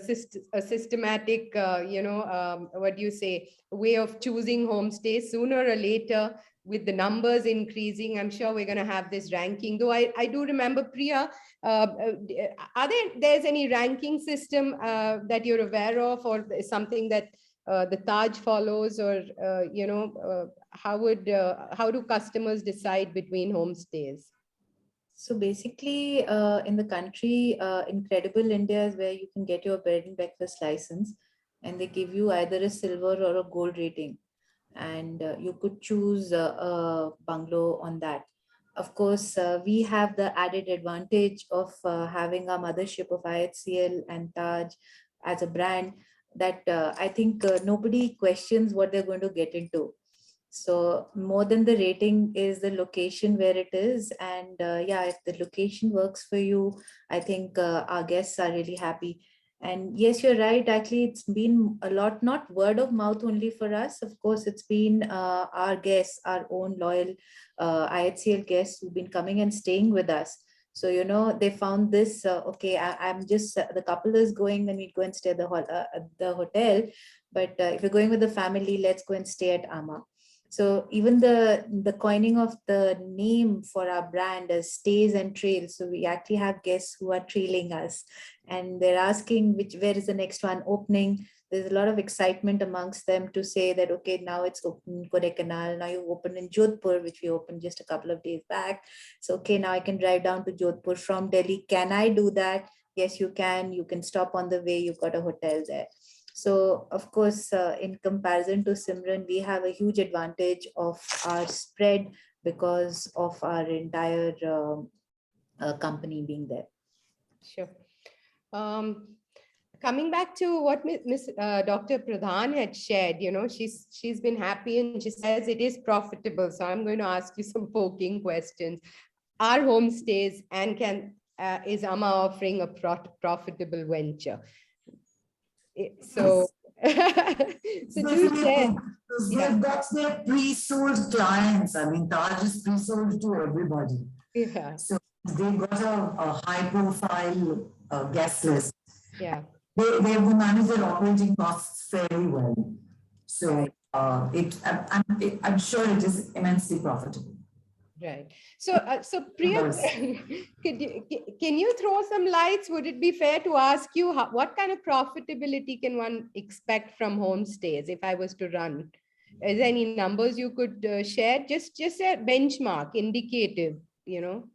S2: systematic, what do you say, way of choosing homestays. Sooner or later, with the numbers increasing, I'm sure we're going to have this ranking. Though I do remember, Priya, there's any ranking system that you're aware of, or something that the Taj follows, or how do customers decide between homestays?
S3: So basically, in the country, Incredible India is where you can get your bed and breakfast license, and they give you either a silver or a gold rating, and you could choose a bungalow on that. Of course, we have the added advantage of having a mothership of IHCL and Taj as a brand, that I think nobody questions what they're going to get into. So more than the rating is the location where it is. And yeah, if the location works for you, I think our guests are really happy. And yes, you're right. Actually, it's been a lot, not word of mouth only for us. Of course, it's been our guests, our own loyal IHCL guests who've been coming and staying with us. So, you know, they found this, okay, I'm just, the couple is going, then we go and stay at the hotel. But if you're going with the family, let's go and stay at Ama. So even the coining of the name for our brand is Stays and Trails. So we actually have guests who are trailing us, and they're asking where is the next one opening. There's a lot of excitement amongst them to say that, okay, now it's open in Kodaikanal, now you open in Jodhpur, which we opened just a couple of days back. So, okay, now I can drive down to Jodhpur from Delhi. Can I do that? Yes, you can. You can stop on the way. You've got a hotel there. So, of course, in comparison to Simran, we have a huge advantage of our spread because of our entire company being there.
S2: Sure. Coming back to what Dr. Pradhan had shared, you know, she's been happy and she says it is profitable. So I'm going to ask you some poking questions. Are homestays and is Ama offering a profitable venture? So, do share.
S4: Yeah. That's their pre-sold clients. I mean, Taj is pre-sold to everybody.
S2: Yeah.
S4: So they've got a high-profile guest list.
S2: Yeah.
S4: They manage their operating costs fairly well. So I'm sure it is immensely profitable.
S2: Right. So, Priya, can you throw some lights? Would it be fair to ask you what kind of profitability can one expect from homestays if I was to run? Is there any numbers you could share? Just a benchmark, indicative, you know?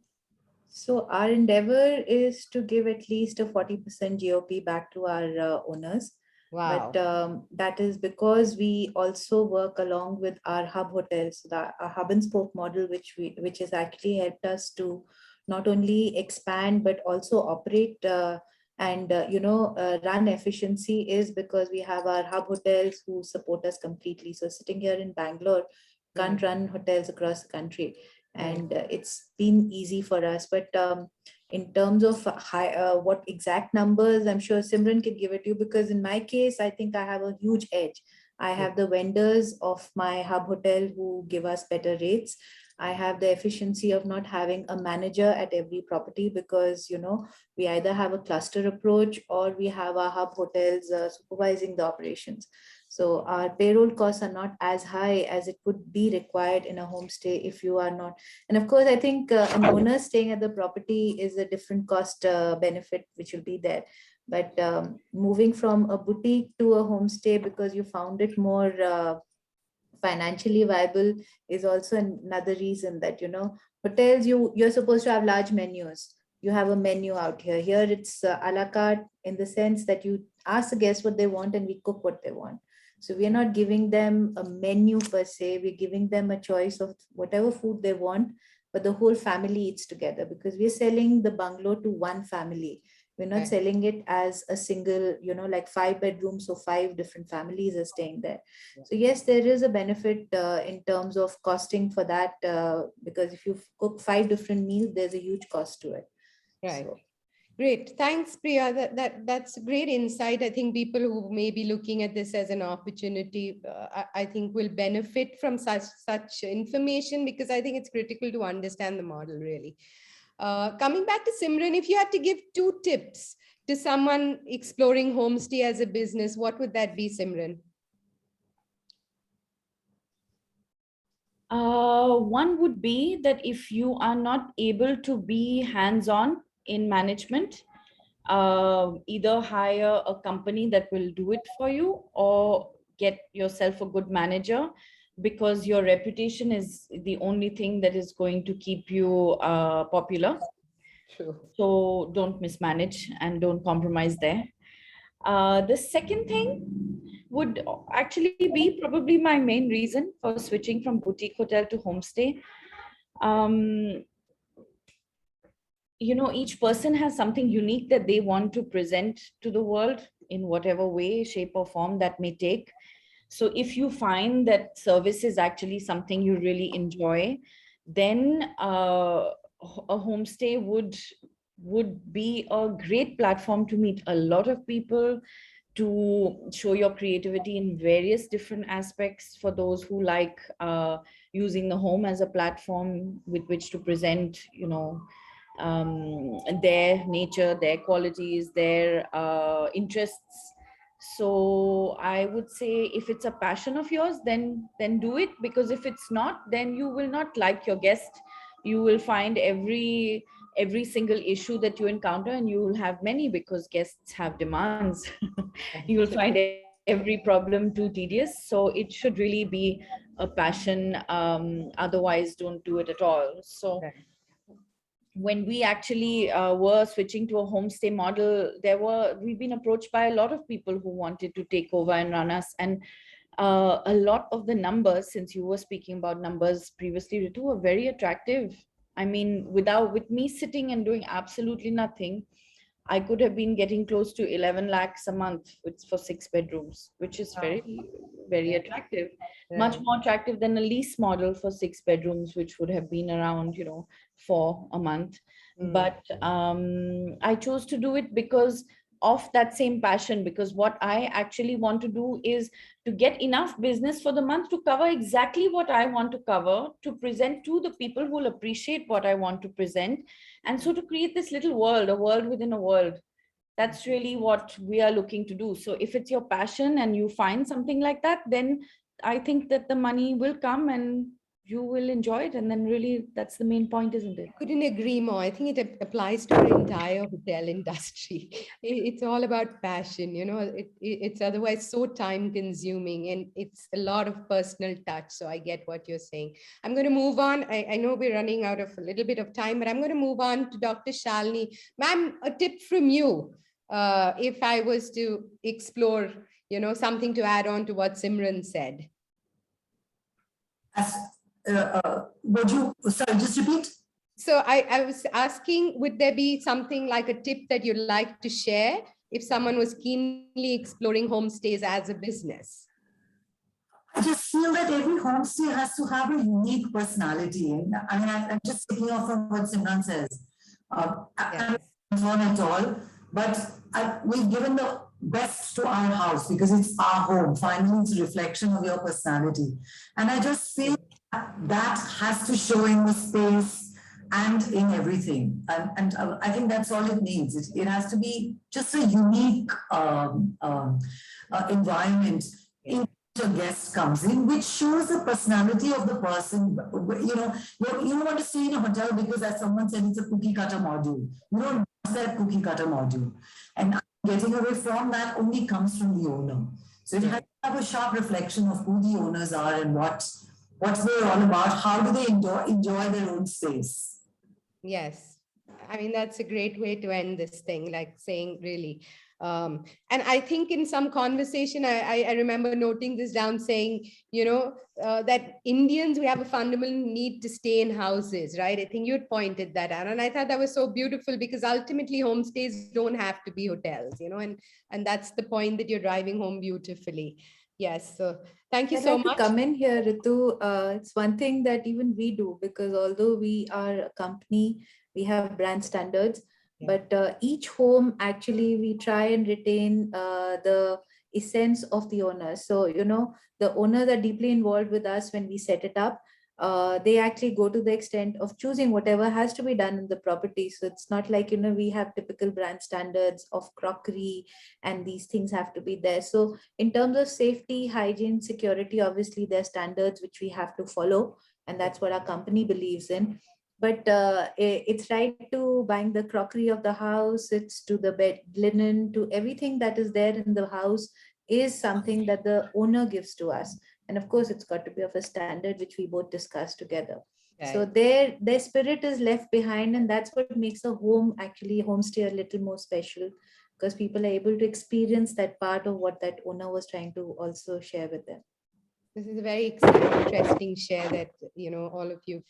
S3: So our endeavor is to give at least a 40% GOP back to our owners.
S2: Wow.
S3: But that is because we also work along with our hub hotels, our hub and spoke model, which has actually helped us to not only expand but also operate and run efficiency, is because we have our hub hotels who support us completely. So sitting here in Bangalore, can't run hotels across the country, and it's been easy for us. But in terms of what exact numbers, I'm sure Simran can give it to you, because in my case, I think I have a huge edge. I have the vendors of my hub hotel who give us better rates. I have the efficiency of not having a manager at every property, because, you know, we either have a cluster approach or we have our hub hotels supervising the operations. So our payroll costs are not as high as it would be required in a homestay if you are not. And of course, I think an owner staying at the property is a different cost benefit, which will be there. But moving from a boutique to a homestay because you found it more financially viable is also another reason that, you know, hotels, you're supposed to have large menus. You have a menu out here. Here it's a la carte, in the sense that you ask the guests what they want and we cook what they want. So we are not giving them a menu per se, we're giving them a choice of whatever food they want, but the whole family eats together, because we're selling the bungalow to one family. We're not
S2: Right.
S3: selling it as a single, like 5 bedrooms, so 5 different families are staying there. So yes, there is a benefit in terms of costing for that, because if you cook 5 different meals, there's a huge cost to it.
S2: Right.
S3: So,
S2: Great. Thanks, Priya. That's a great insight. I think people who may be looking at this as an opportunity, I think will benefit from such information, because I think it's critical to understand the model really. Coming back to Simran, if you had to give 2 tips to someone exploring homestay as a business, what would that be, Simran?
S1: One would be that if you are not able to be hands-on in management, either hire a company that will do it for you or get yourself a good manager, because your reputation is the only thing that is going to keep you popular.
S2: True.
S1: So don't mismanage and don't compromise there. The second thing would actually be probably my main reason for switching from boutique hotel to homestay. Each person has something unique that they want to present to the world in whatever way, shape, or form that may take. So if you find that service is actually something you really enjoy, then a homestay would be a great platform to meet a lot of people, to show your creativity in various different aspects for those who like using the home as a platform with which to present, their nature, their qualities, their interests. So I would say if it's a passion of yours, then do it, because if it's not, then you will not like your guest. You will find every single issue that you encounter, and you will have many, because guests have demands. You will find every problem too tedious. So it should really be a passion. Otherwise, don't do it at all. So
S2: Right.
S1: when we actually were switching to a homestay model, we've been approached by a lot of people who wanted to take over and run us. And a lot of the numbers, since you were speaking about numbers previously, Ritu, were very attractive. I mean, with me sitting and doing absolutely nothing, I could have been getting close to 11 lakhs a month for 6 bedrooms, which is very, very attractive. Much
S2: Right.
S1: more attractive than a lease model for 6 bedrooms, which would have been around, 4 a month. But I chose to do it because of that same passion, because what I actually want to do is to get enough business for the month to cover exactly what I want to cover, to present to the people who will appreciate what I want to present. And so to create this little world, a world within a world, that's really what we are looking to do. So if it's your passion and you find something like that, then I think that the money will come and you will enjoy it. And then really that's the main point, isn't it?
S2: Couldn't agree more. I think it applies to our entire hotel industry. It's all about passion, it's otherwise so time consuming, and it's a lot of personal touch. So I get what you're saying. I'm going to move on. I know we're running out of a little bit of time, but I'm going to move on to Dr. Shalini. Ma'am, a tip from you, if I was to explore, something to add on to what Simran said.
S4: Sorry, just repeat.
S2: So I was asking, would there be something like a tip that you'd like to share if someone was keenly exploring homestays as a business?
S4: I just feel that every homestay has to have a unique personality. And I mean, I'm just taking off from what Simran says. I'm not at all, but we've given the best to our house because it's our home. Finally, it's a reflection of your personality. And I just feel that has to show in the space and in everything. And I think that's all it needs. It has to be just a unique environment in which a guest comes in, which shows the personality of the person. You don't want to stay in a hotel because, as someone said, it's a cookie cutter module. You don't want that cookie cutter module. And getting away from that only comes from the owner. So it has to have a sharp reflection of who the owners are and what they're all about. How do they enjoy their own space?
S2: Yes. I mean, that's a great way to end this thing, like saying, really, And I think in some conversation, I remember noting this down, saying, that Indians, we have a fundamental need to stay in houses, right? I think you had pointed that out. And I thought that was so beautiful, because ultimately homestays don't have to be hotels, and that's the point that you're driving home beautifully. Yes. So thank you
S3: I'd
S2: so
S3: like to
S2: much.
S3: come in here, Ritu. It's one thing that even we do, because although we are a company, we have brand standards, but each home, actually, we try and retain the essence of the owner. So, the owners are deeply involved with us when we set it up. They actually go to the extent of choosing whatever has to be done in the property. So it's not like, we have typical brand standards of crockery and these things have to be there. So in terms of safety, hygiene, security, obviously there are standards which we have to follow. And that's what our company believes in. But it's right to buying the crockery of the house, it's to the bed linen, to everything that is there in the house is something that the owner gives to us. And of course, it's got to be of a standard which we both discuss together.
S2: Right.
S3: So their spirit is left behind, and that's what makes a home, actually homestay, a little more special, because people are able to experience that part of what that owner was trying to also share with them.
S2: This is a very interesting share that, all of you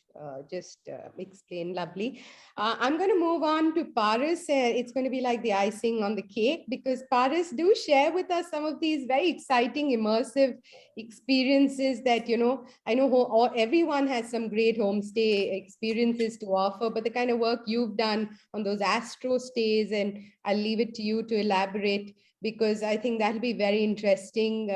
S2: just explained lovely. I'm going to move on to Paris. It's going to be like the icing on the cake, because Paris, do share with us some of these very exciting, immersive experiences that, I know everyone has some great homestay experiences to offer, but the kind of work you've done on those Astro stays, and I'll leave it to you to elaborate, because I think that'll be very interesting.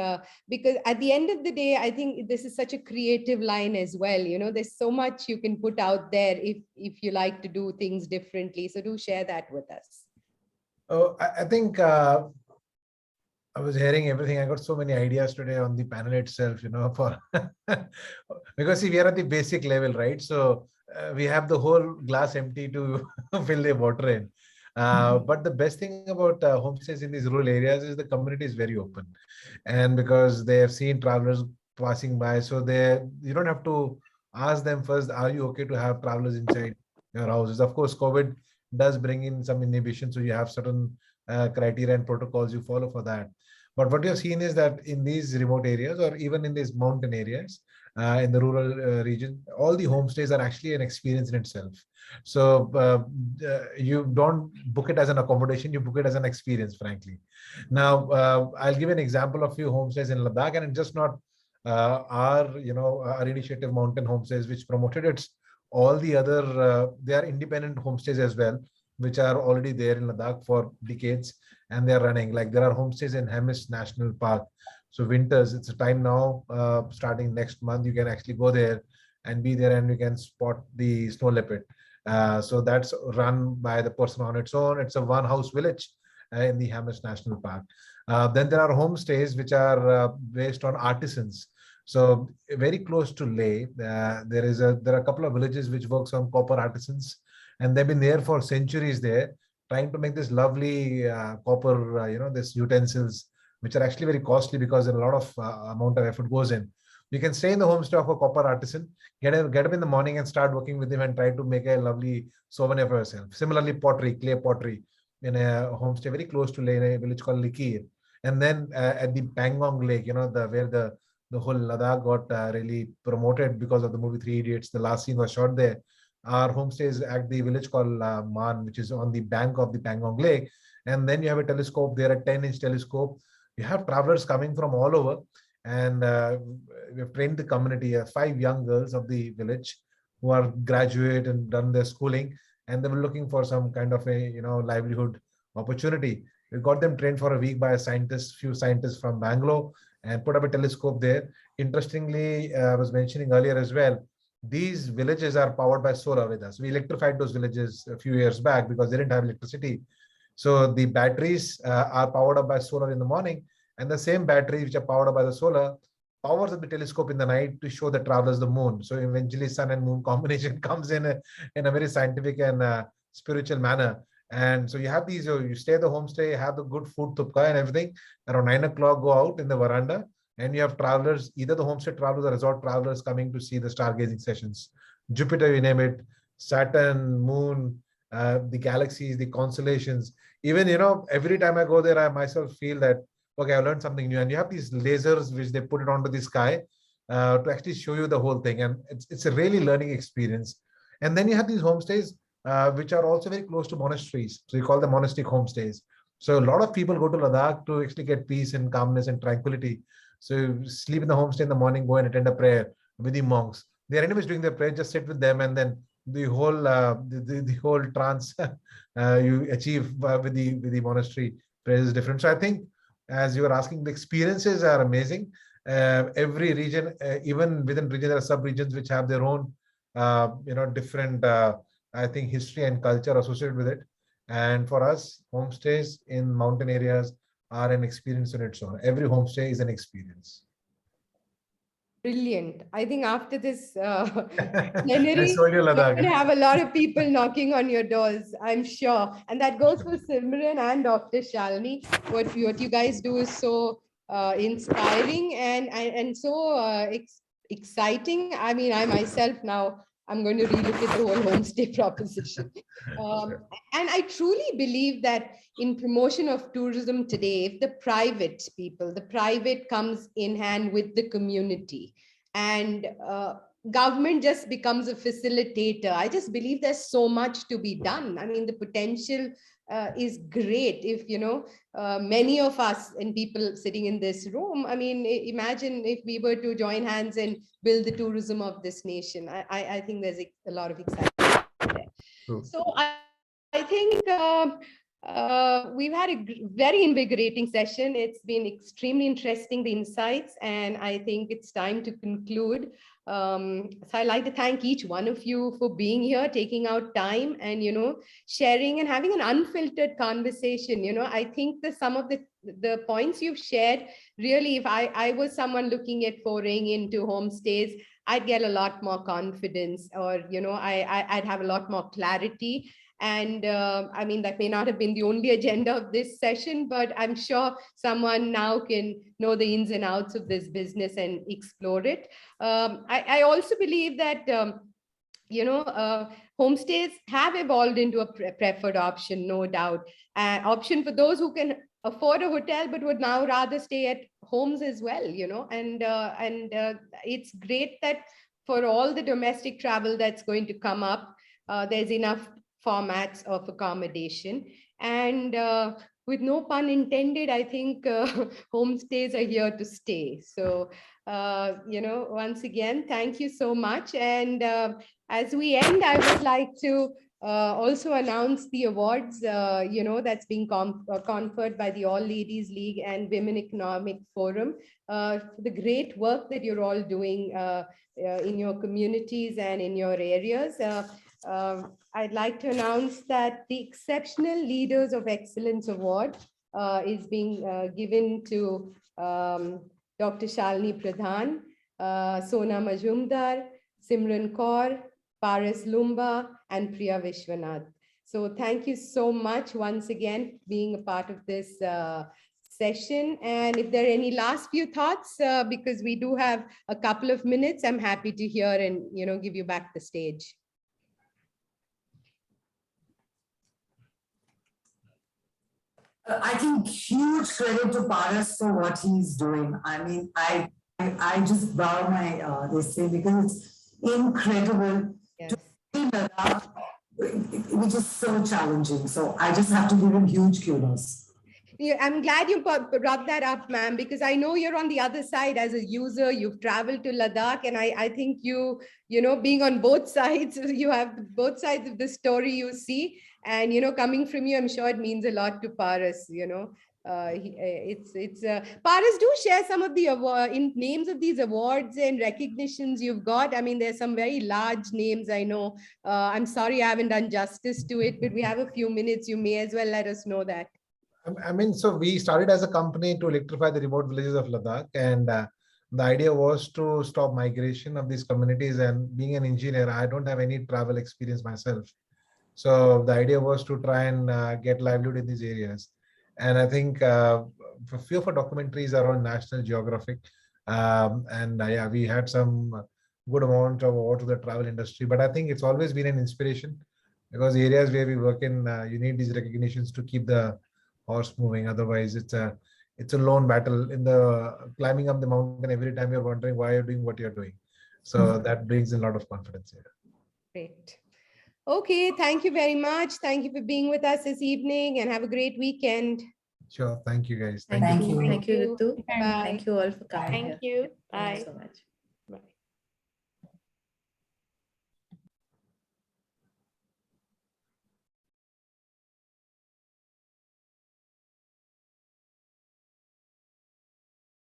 S2: Because at the end of the day, I think this is such a creative line as well. There's so much you can put out there if you like to do things differently. So do share that with us.
S6: Oh, I think I was hearing everything. I got so many ideas today on the panel itself, for because see, we are at the basic level, right? So we have the whole glass empty to fill the water in. But the best thing about homestays in these rural areas is the community is very open, and because they have seen travelers passing by, so you don't have to ask them first, are you okay to have travelers inside your houses? Of course, COVID does bring in some inhibition, so you have certain criteria and protocols you follow for that. But what you've seen is that in these remote areas, or even in these mountain areas, in the rural region, all the homestays are actually an experience in itself. So you don't book it as an accommodation, you book it as an experience, frankly. Now, I'll give an example of few homestays in Ladakh, and it's just not our initiative, Mountain Homestays, which promoted. It's all the other, they are independent homestays as well, which are already there in Ladakh for decades, and they're running. Like there are homestays in Hemis National Park. So winters, it's a time now, starting next month, you can actually go there and be there, and you can spot the snow leopard. So that's run by the person on its own. It's a one house village in the Hemis National Park. Then there are homestays which are based on artisans. So very close to Leh, there are a couple of villages which works on copper artisans, and they've been there for centuries there, trying to make this lovely copper, this utensils, which are actually very costly because a lot of amount of effort goes in. You can stay in the homestay of a copper artisan, get up in the morning and start working with him and try to make a lovely souvenir for yourself. Similarly, pottery, clay pottery in a homestay very close to Leh, in a village called Likir. And then at the Pangong Lake, where the whole Ladakh got really promoted because of the movie Three Idiots. The last scene was shot there. Our homestay is at the village called Man, which is on the bank of the Pangong Lake. And then you have a telescope there, a 10-inch telescope. You have travelers coming from all over. And we have trained the community, 5 young girls of the village who are graduate and done their schooling, and they were looking for some kind of a livelihood opportunity. We got them trained for a week by a few scientists from Bangalore, and put up a telescope there. Interestingly, I was mentioning earlier as well, these villages are powered by solar with us. We electrified those villages a few years back because they didn't have electricity. So the batteries are powered up by solar in the morning, and the same batteries which are powered up by the solar powers up the telescope in the night to show the travelers the moon. So eventually sun and moon combination comes in a very scientific and spiritual manner. And so you have these, you stay at the homestay, have the good food, tupka and everything. Around 9 o'clock, go out in the veranda, and you have travelers, either the homestay travelers or resort travelers coming to see the stargazing sessions. Jupiter, you name it, Saturn, moon, the galaxies, the constellations. even, every time I go there, I myself feel that, okay, I learned something new. And you have these lasers which they put it onto the sky to actually show you the whole thing. And it's a really learning experience. And then you have these homestays, which are also very close to monasteries. So you call them monastic homestays. So a lot of people go to Ladakh to actually get peace and calmness and tranquility. So you sleep in the homestay in the morning, go and attend a prayer with the monks. They are anyways doing their prayer, just sit with them, and then the whole the whole trance you achieve with the monastery prayer is different. So I think, as you were asking, the experiences are amazing. Every region, even within region, there are sub-regions which have their own, different, I think, history and culture associated with it. And for us, homestays in mountain areas are an experience in its own. Every homestay is an experience.
S2: Brilliant. I think after this
S6: I
S2: plenary,
S6: sold you
S2: you're
S6: Ladakh.
S2: going to have a lot of people knocking on your doors, I'm sure. And that goes for Simran and Dr. Shalini. What you guys do is so inspiring and so exciting. I mean, I myself now, I'm going to relook at the whole homestay proposition. And I truly believe that in promotion of tourism today, if the private comes in hand with the community, and government just becomes a facilitator, I just believe there's so much to be done. I mean, the potential is great. If many of us and people sitting in this room, I mean, imagine if we were to join hands and build the tourism of this nation. I think there's a lot of excitement there.
S6: True.
S2: So I think we've had a very invigorating session. It's been extremely interesting, the insights, and I think it's time to conclude. So I'd like to thank each one of you for being here, taking out time and, sharing and having an unfiltered conversation. I think that some of the points you've shared, really, if I was someone looking at foraying into homestays, I'd get a lot more confidence, or, I'd have a lot more clarity. And I mean, that may not have been the only agenda of this session, but I'm sure someone now can know the ins and outs of this business and explore it. I also believe that, homestays have evolved into a preferred option, no doubt. Option for those who can afford a hotel, but would now rather stay at homes as well, and it's great that for all the domestic travel that's going to come up, there's enough formats of accommodation. And with no pun intended, I think homestays are here to stay. So, once again, thank you so much. And as we end, I would like to also announce the awards, that's being conferred by the All Ladies League and Women Economic Forum for the great work that you're all doing in your communities and in your areas. I'd like to announce that the Exceptional Leaders of Excellence Award is being given to Dr. Shalini Pradhan, Sona Majumdar, Simran Kaur, Paras Lumba, and Priya Vishwanath. So thank you so much once again being a part of this session. And if there are any last few thoughts, because we do have a couple of minutes, I'm happy to hear and give you back the stage.
S4: I think huge credit to Paras for what he's doing. I mean, I just bow my this thing, because it's incredible.
S2: Yes.
S4: To see Ladakh, which is so challenging. So I just have to give him huge kudos.
S2: Yeah, I'm glad you brought that up, ma'am, because I know you're on the other side as a user. You've traveled to Ladakh, and I think being on both sides, you have both sides of the story you see. And, coming from you, I'm sure it means a lot to Paras, Paras, do share some of the names of these awards and recognitions you've got. I mean, there's some very large names, I know. I'm sorry I haven't done justice to it, but we have a few minutes. You may as well let us know that.
S6: I mean, so we started as a company to electrify the remote villages of Ladakh, and the idea was to stop migration of these communities. And being an engineer, I don't have any travel experience myself. So the idea was to try and get livelihood in these areas. And I think a few of our documentaries are on National Geographic. Yeah, we had some good amount of awards to the travel industry. But I think it's always been an inspiration because areas where we work in, you need these recognitions to keep the horse moving. Otherwise, it's a lone battle in the climbing up the mountain. Every time you're wondering why you're doing what you're doing. So that brings in a lot of confidence here.
S2: Great. Okay, thank you very much. Thank you for being with us this evening and have a great weekend.
S6: Sure. Thank you, guys.
S3: Thank you.
S4: you.
S3: Thank you, Ritu.
S2: Bye.
S3: Thank you all for coming
S5: Thank
S3: here.
S5: you.
S3: Thank
S5: Bye.
S3: you so much.